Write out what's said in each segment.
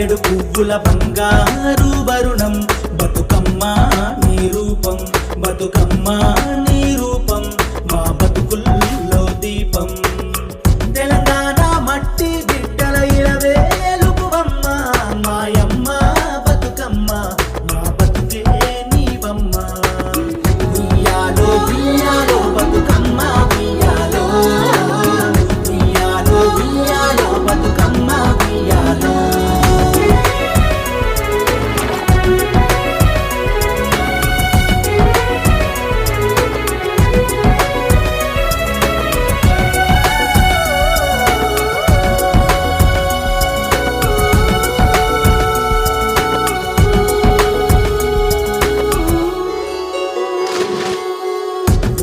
తంగేడు పువ్వుల బంగారు వరుణం బతుకమ్మ నీ రూపం బతుకమ్మ నీ రూపం మా బతుకుల్లో దీపం తెలంగాణ మట్టి బిడ్డల ఇలవేలుపువమ్మ మాయమ్మ బతుకమ్మ మా బతుకే నీవమ్మ ఉయ్యాలో ఉయ్యాలో బతుకమ్మ ఉయ్యాలో ఉయ్యాలో ఉయ్యాలో బతుకమ్మ ఉయ్యాలో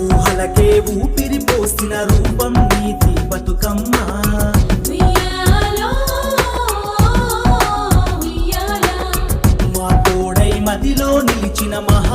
ఊహలకే ఊపిరి పోసిన రూపం నీది బతుకమ్మ ఉయ్యాలో ఉయ్యాల మా తోడై మదిలో నిలిచిన మహా